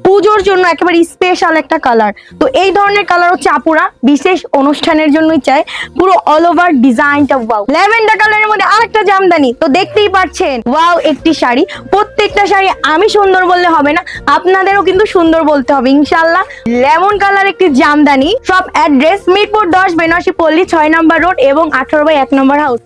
পুজোর জন্য একেবারে স্পেশাল একটা কালার। তো এই ধরনের কালার হচ্ছে আপুরা বিশেষ অনুষ্ঠানের জন্যই চাই। পুরো অল ওভার ডিজাইনটা ওয়াও। ল্যাভেন্ডার কালারের মধ্যে আরেকটা জামদানি, তো দেখতেই পাচ্ছেন ওয়াও একটি শাড়ি। প্রত্যেকটা শাড়ি আমি সুন্দর বললে হবে না, আপনাদেরও কিন্তু সুন্দর বলতে হবে ইনশাআল্লাহ। লেমন কালার একটি জামদানি। সব অ্যাড্রেস মিরপুর 10 বেনারসি পল্লী 6 নম্বর রোড এবং 18/1 নম্বর হাউস।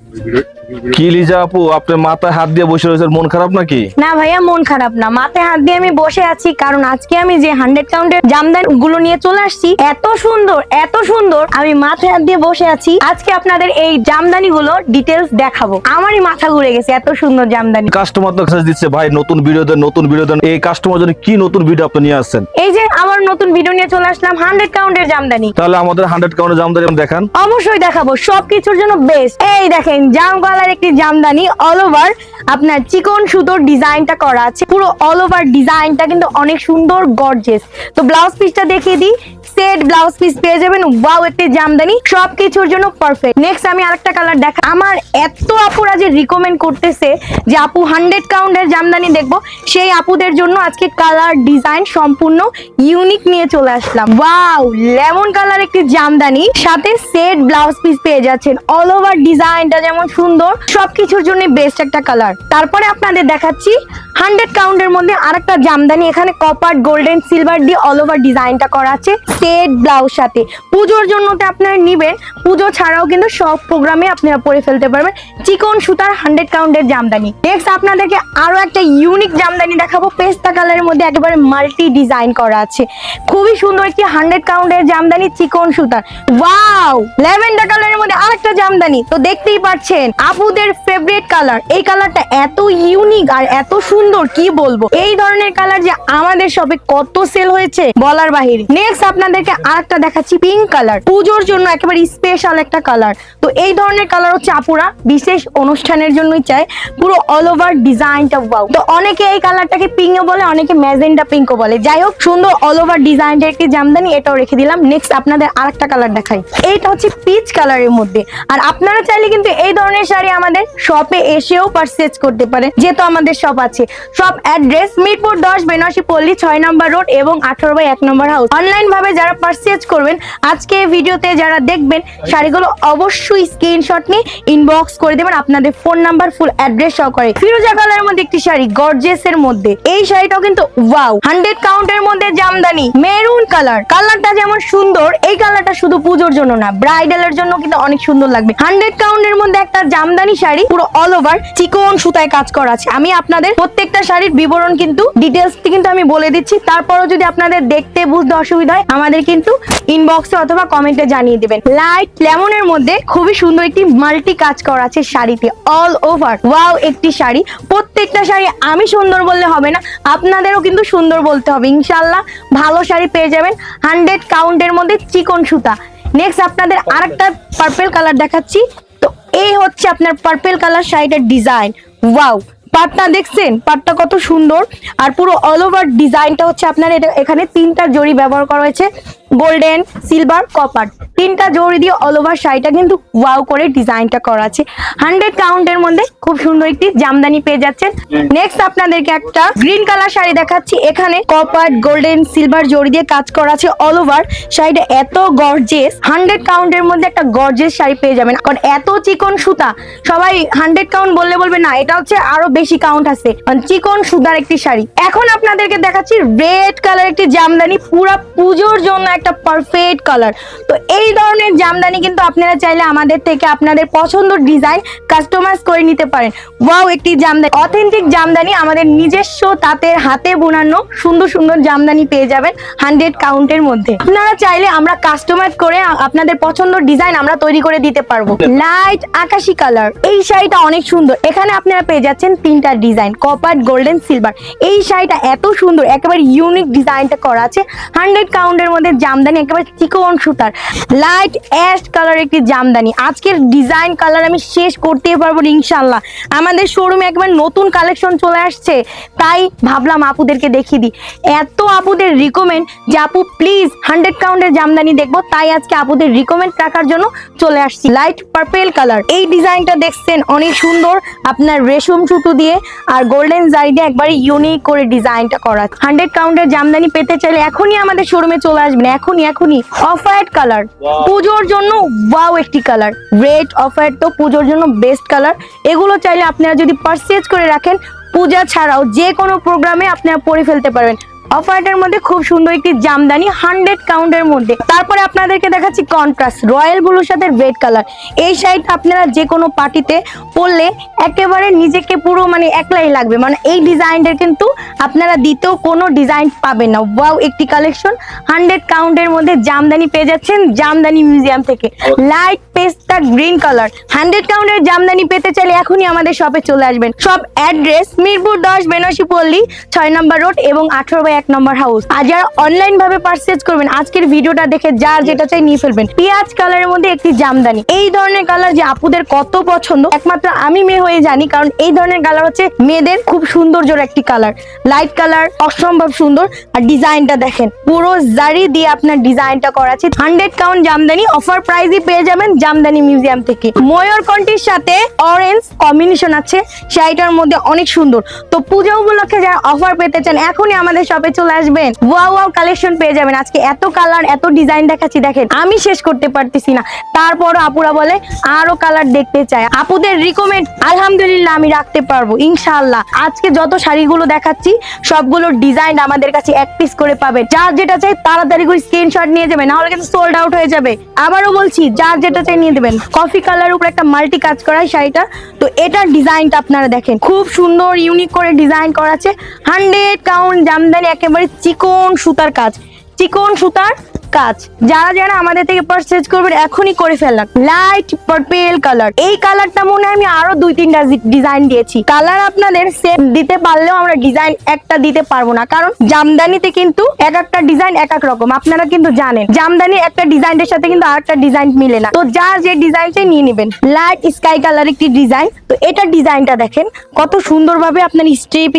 কি লিজা আপু, আপনি মাথায় হাত দিয়ে বসে রয়েছেন, মন খারাপ নাকি? না ভাইয়া, মন খারাপ না, মাথায় হাত দিয়ে আমি বসে আছি, কারণ আজকে আমি যে 100 কাউন্টের জামদানি গুলো নিয়ে চলে আসছি, এত সুন্দর এত সুন্দর, আমি মাথায় হাত দিয়ে বসে আছি। আজকে আপনাদের এই জামদানি গুলো ডিটেলস দেখাবো, আমারই মাথা ঘুরে গেছে, এত সুন্দর জামদানি। কাস্টমার তো মেসেজ দিচ্ছে ভাই নতুন ভিডিও দেন, নতুন ভিডিও দেন। এই কাস্টমার জন্য কি নতুন ভিডিও আপনি নিয়ে আসছেন? এই যে আমার নতুন ভিডিও নিয়ে চলে আসলাম 100 কাউন্টের জামদানি। তাহলে আমাদের 100 কাউন্টের জামদানি দেখান। অবশ্যই দেখাবো, সবকিছুর জন্য বেস্ট। এই দেখেন জাম কালার একটি জামদানি, অল ওভার আপনার চিকন সুতোর ডিজাইনটা করা আছে। পুরো অল ওভার ডিজাইনটা কিন্তু অনেক সুন্দর গর্জিয়াস। তো ব্লাউজ পিসটা দেখিয়ে দিই, সেট ব্লাউজ পিস পেয়ে যাবেন। ওয়াও একটি জামদানি, সবকিছুর জন্য পারফেক্ট। নেক্সট আমি আরেকটা কালার দেখা, আমার এত আপুরা যে রিকমেন্ড করতেছে যে আপু 100 কাউন্টের জামদানি দেখবো, সেই আপুদের জন্য আজকে কালার ডিজাইন সম্পূর্ণ ইউনিক নিয়ে চলে আসলাম। ওয়াও লেমন কালার একটি জামদানি, সাথে সেট ব্লাউজ পিস পেয়ে যাচ্ছেন। অল ওভার ডিজাইনটা যেমন সুন্দর, সবকিছুর জন্য বেস্ট একটা কালার। তারপরে আপনাদের দেখাচ্ছি 100 কাউন্টের মধ্যে আরেকটা জামদানি। এখানে কপার গোল্ডেন সিলভার দিয়ে অল ওভার ডিজাইনটা করা আছে, সেট ব্লাউজ সাথে। পুজোর জন্য তো আপনারা নিবেন, পুজো ছাড়াও কিন্তু সব প্রোগ্রামে আপনারা পরে ফেলতে পারবেন। চিকন সুতার 100 কাউন্টের জামদানি। নেক্সট আপনাদেরকে আরো একটা ইউনিক জামদানি দেখাবো, পেস্তা কালারের মধ্যে একেবারে মাল্টি ডিজাইন করা আছে। খুবই সুন্দর একটি 100 কাউন্টের জামদানি, চিকন সুতার। ওয়াও ল্যাভেন্ডার কালারের মধ্যে আরেকটা জামদানি, তো দেখতেই পাচ্ছেন আপুদের ফেভারিট কালার। এই কালারটা এত ইউনিক আর এত সুন্দর, কি বলবো। এই ধরনের কালার যে আমাদের শপে কত সেল হয়েছে বলার বাহিরে। নেক্সট আপনাদেরকে আরেকটা দেখাচ্ছি, পিঙ্ক কালার। পুজোর জন্য একেবারে স্পেশাল একটা কালার। তো এই ধরনের কালার হচ্ছে আপুরা বিশেষ অনুষ্ঠানের জন্যই চাই। পুরো অল ওভার ডিজাইনটা ওয়াও। তো অনেকে এই কালারটাকে পিঙ্কও বলে, অনেকে ম্যাজেন্টা পিঙ্কও বলে। যাই হোক, সুন্দর অল ওভার ডিজাইনটা একটি জামদানি, এটাও রেখে দিলাম। নেক্সট আপনাদের আরেকটা কালার দেখাই, এইটা হচ্ছে পিচ কালারের মধ্যে। আর আপনারা চাইলে কিন্তু এই ধরনের শাড়ি আমাদের শপে এসেও পারচেজ করতে পারেন, যেহেতু আমাদের শপ আছে। সব অ্যাড্রেস মিরপুর 10 বেনারসি পল্লী 6 নম্বর রোড এবং 18/1 নম্বর হাউস। অনলাইন ভাবে যারা পারচেজ করবেন, আজকে ভিডিওতে যারা দেখবেন শাড়িগুলো অবশ্যই স্ক্রিনশট নিয়ে ইনবক্স করে দেবেন আপনাদের ফোন নাম্বার, ফুল অ্যাড্রেস সহকারে। ফিরোজা কালারের মধ্যে একটি শাড়ি, গর্জিয়াস এর মধ্যে। এই শাড়িটাও কিন্তু ওয়াও। 100 কাউন্টের মধ্যে জামদানি, মেরুন কালার। কালারটা যেমন সুন্দর, এই কালারটা শুধু পুজোর জন্য না, ব্রাইডালের জন্য কিন্তু অনেক সুন্দর লাগবে। 100 কাউন্টের মধ্যে একটা জামদানি শাড়ি, পুরো অল ওভার চিকন সুতায় কাজ করা আছে। আমি আপনাদের প্রত্যেকটা শাড়ির বিবরণ কিন্তু ডিটেলস কিন্তু আমি বলে দিচ্ছি। তারপরও যদি আপনাদের দেখতে বুঝতে অসুবিধা হয়, আমাদের কিন্তু ইনবক্সে অথবা কমেন্টে জানিয়ে দিবেন। লাইট লেমনের মধ্যে খুবই সুন্দর একটি মাল্টি কাজ করা আছে শাড়িতে, অল ওভার। ওয়াও একটি শাড়ি। প্রত্যেকটা শাড়ি আমি সুন্দর বললে হবে না, আপনাদেরও কিন্তু সুন্দর বলতে হবে ইনশাআল্লাহ। ভালো শাড়ি পেয়ে যাবেন 100 কাউন্টের মধ্যে, চিকন সুতা। নেক্সট আপনাদের আরেকটা পার্পল কালার দেখাচ্ছি। তো এই হচ্ছে আপনার পার্পল কালার শাড়িটার ডিজাইন। ওয়াও, পাটটা দেখছেন, পাটটা কত সুন্দর। আর পুরো অল ওভার ডিজাইনটা হচ্ছে আপনার এখানে 3টা জড়ি ব্যবহার করা হয়েছে, গোল্ডেন সিলভার কপার। 3টা জড়ি দিয়ে অল ওভার শাড়িটা কিন্তু ওয়াও করে ডিজাইনটা করা আছে। 100 কাউন্টের মধ্যে খুব সুন্দর একটি জামদানি পেয়ে যাচ্ছেন। নেক্সট আপনাদেরকে একটা গ্রিন কালার শাড়ি দেখাচ্ছি। এখানে কপার গোল্ডেন সিলভার জড়ি দিয়ে কাজ করা আছে অল ওভার। শাড়িটা এত গর্জিয়াস, 100 কাউন্টের মধ্যে একটা গর্জিয়াস শাড়ি পেয়ে যাবেন। কারণ এত চিকন সুতা, সবাই 100 কাউন্ট বললে বলবে না, এটা হচ্ছে আরো বেশি কাউন্ট আছে। চিকন সুতার একটি শাড়ি। এখন আপনাদেরকে দেখাচ্ছি রেড কালার একটি জামদানি, পুরা পুজোর জন্য একটা পারফেক্ট কালার। তো এই ধরনের জামদানি কিন্তু আপনারা চাইলে আমাদের থেকে আপনাদের পছন্দের ডিজাইন কাস্টমাইজ করে নিতে পারেন। ওয়াও একটি জামদানি, অথেন্টিক জামদানি, আমাদের নিজস্ব তাঁতের হাতে বোনানো সুন্দর সুন্দর জামদানি পেয়ে যাবেন 100 কাউন্টের মধ্যে। আপনারা চাইলে আমরা কাস্টমাইজ করে আপনাদের পছন্দের ডিজাইন আমরা তৈরি করে দিতে পারবো। লাইট আকাশি কালার, এই শাড়িটা অনেক সুন্দর। এখানে আপনারা পেয়ে যাচ্ছেন 3টা ডিজাইন, কপার গোল্ডেন সিলভার। এই শাড়িটা এত সুন্দর, একেবারে ইউনিক ডিজাইনটা করা আছে। 100 কাউন্টের মধ্যে জামদানি, একেবারে চিকন সুতার লাইট অ্যাশ কালার একটি জামদানি। আজকের ডিজাইন কালার আমি শেষ করতেই পারবো না ইনশাল্লাহ। আমাদের শোরুমে একবার নতুন কালেকশন চলে আসছে, তাই ভাবলাম আপুদেরকে দেখিয়ে দিই। এত আপুদের রিকমেন্ড যে আপু প্লিজ 100 কাউন্টের জামদানি দেখবো, তাই আজকে আপুদের রিকমেন্ড রাখার জন্য চলে আসছি। লাইট পার্পেল কালার এই ডিজাইনটা দেখছেন, অনেক সুন্দর আপনার রেশম সুতো দিয়ে আর গোল্ডেন জারি দিয়ে একবারে ইউনিক করে ডিজাইনটা করা। 100 কাউন্টের জামদানি পেতে চাইলে এখনই আমাদের শোরুমে চলে আসবেন, এখনই। অফ হোয়াইট কালার পুজোর জন্য ওয়াও একটি কালার, রেড অফ হোয়াইট তো পুজোর জন্য বেস্ট কালার। এগুলো চাইলে আপনারা যদি পারচেজ করে রাখেন, পূজা ছাড়াও যে কোনো প্রোগ্রামে আপনারা পরে ফেলতে পারবেন। অফ হোয়াইটের মধ্যে খুব সুন্দর একটি জামদানি 100 কাউন্টের মধ্যে। তারপরে আপনাদেরকে দেখাচ্ছি কন্ট্রাস্ট রয়্যাল ব্লুর সাথে রেড কালার। এই শাড়ি আপনারা যে কোনো পার্টিতে পরলে একেবারে নিজেকে পুরো মানে একলাই লাগবে, মানে এই ডিজাইনটার কিন্তু আপনারা দ্বিতীয় কোনো ডিজাইন পাবেন না। ওয়াও একটি কালেকশন 100 কাউন্টের মধ্যে জামদানি পেয়ে যাচ্ছেন জামদানি মিউজিয়াম থেকে। লাইট পেস্তা গ্রিন কালার 100 কাউন্টের জামদানি পেতে চাইলে এখনই আমাদের শপে চলে আসবেন। শপ অ্যাড্রেস মিরপুর 10 বেনারসি পল্লী 6 নম্বর রোড এবং 18/1 নম্বর হাউস। আর যারা অনলাইন ভাবে পারচেজ করবেন, আজকের ভিডিওটা দেখে যার যেটা চাই নিয়ে ফেলবেন। পেঁয়াজ কালারের মধ্যে একটি জামদানি, এই ধরনের কালার যে আপুদের কত পছন্দ একমাত্র আমি মেয়ে হয়ে জানি, কারণ এই ধরনের কালার হচ্ছে মেয়েদের খুব সৌন্দর্যের একটি কালার। লাইট কালার অসম্ভব সুন্দর, আর ডিজাইনটা দেখেন পুরো জারি দিয়ে আপনার ডিজাইনটা করা আছে। 100 কাউন্ট জামদানি অফার প্রাইসে পেয়ে যাবেন জামদানি মিউজিয়াম থেকে। ময়ূর কণ্ঠের সাথে অরেঞ্জ কম্বিনেশন আছে, শাড়িটার মধ্যে অনেক সুন্দর। তো পূজা উপলক্ষে যারা অফার পেতে চান এখনই আমাদের শপে চলে আসবেন। ওয়াও কালেকশন পেয়ে যাবেন। আজকে এত কালার এত ডিজাইন দেখাচ্ছি, দেখেন আমি শেষ করতে পারতেছি না, তারপরও আপুরা বলে আরো কালার দেখতে চায়। আপুদের রিকমেন্ড আলহামদুলিল্লাহ আমি রাখতে পারবো ইনশাআল্লাহ। আজকে যত শাড়িগুলো দেখাচ্ছি সবগুলো ডিজাইন আমাদের কাছে এক পিস করে পাবেন। যার যেটা চাই তাড়াতাড়ি করে স্ক্রিনশট নিয়ে যাবেন, নাহলে কিন্তু সোল্ড আউট হয়ে যাবে। আবারও বলছি যার যেটা চাই নিয়ে দেবেন। কফি কালার উপর একটা মাল্টি কাজ করা শাড়িটা, তো এটার ডিজাইনটা আপনারা দেখেন খুব সুন্দর ইউনিক করে ডিজাইন করা আছে। 100 কাউন্ট জামদানি, একেবারে চিকন সুতার কাজ, চিকন সুতার কাজ। যারা যারা আমাদের থেকে পারচেজ করবেন এখনই করে ফেললাম। লাইট পার্পেল কালার, এই কালারটা মনে হয় আমি আরো 2-3টা ডিজাইন দিয়েছি। কালার আপনাদের সেম দিতে পারলেও আমরা ডিজাইন একটা দিতে পারবো না, কারণ জামদানিতে কিন্তু এক একটা ডিজাইন এক এক রকম। আপনারা কিন্তু জানেন জামদানির একটা ডিজাইনের সাথে কিন্তু আরেকটা ডিজাইন মিলে না, তো যার যে ডিজাইনটা নিয়ে নেবেন। লাইট স্কাই কালার একটি ডিজাইন, তো এটা ডিজাইনটা দেখেন কত সুন্দরভাবে আপনার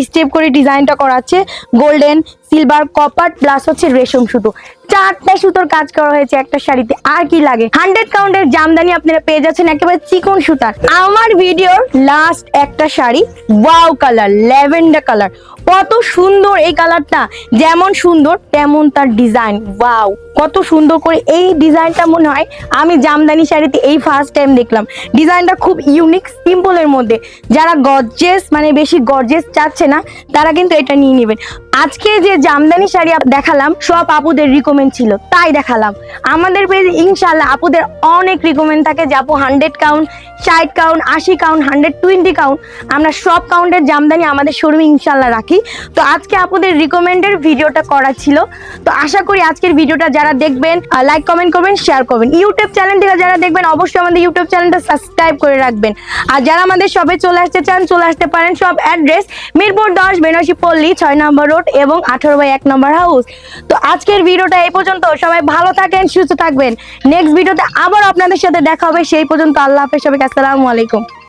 স্টেপ করে ডিজাইনটা করা আছে। গোল্ডেন সিলভার কপার প্লাস হচ্ছে রেশম সুতো, 4টা সুতোর কাজ করা হয়েছে একটা শাড়িতে। আর কি লাগে? 100 কাউন্টের জামদানি আপনারা পেয়ে যাচ্ছেন একেবারে চিকন সুতার। আমার ভিডিওর লাস্ট একটা sari wow colour, lavender colour, কত সুন্দর এই কালারটা, যেমন সুন্দর তেমন তার ডিজাইন। ওয়াও কত সুন্দর করে এই ডিজাইনটা মনে হয় আমি জামদানি শাড়িতে এই ফার্স্ট টাইম দেখলাম। ডিজাইনটা খুব ইউনিক সিম্পলের মধ্যে। যারা গর্জিয়াস মানে বেশি গর্জিয়াস চাচ্ছে না তারা কিন্তু এটা নিয়ে নেবেন। আজকে যে জামদানি শাড়ি দেখালাম সব আপুদের রিকমেন্ড ছিল, তাই দেখালাম। আমাদের পেজে ইনশাআল্লাহ আপুদের অনেক রিকমেন্ড থাকে যে আপু 100 কাউন্ট, 60 কাউন্ট, 80 কাউন্ট, 120 কাউন্ট, আমরা সব কাউন্টের জামদানি আমাদের শোরুমে ইনশাআল্লাহ রাখি। তো আজকে আপুদের রিকমেন্ডের ভিডিওটা করা ছিল। তো আশা করি আজকের ভিডিওটা যারা দেখবেন লাইক কমেন্ট করবেন, শেয়ার করবেন। ইউটিউব চ্যানেল থেকে যারা দেখবেন অবশ্যই আমাদের ইউটিউব চ্যানেলটা সাবস্ক্রাইব করে রাখবেন। আর যারা আমাদের শপে চলে আসতে চান চলে আসতে পারেন। সব অ্যাড্রেস মিরপুর 10 বেনারসি পল্লী 6 নম্বর রোড এবং 18/1 নম্বর হাউস। তো আজকের ভিডিওটা এই পর্যন্ত। সবাই ভালো থাকেন, সুস্থ থাকবেন। নেক্সট ভিডিওতে আবার আপনাদের সাথে দেখা হবে। সেই পর্যন্ত আল্লাহ হাফেজ, সবাইকে আসসালামু আলাইকুম।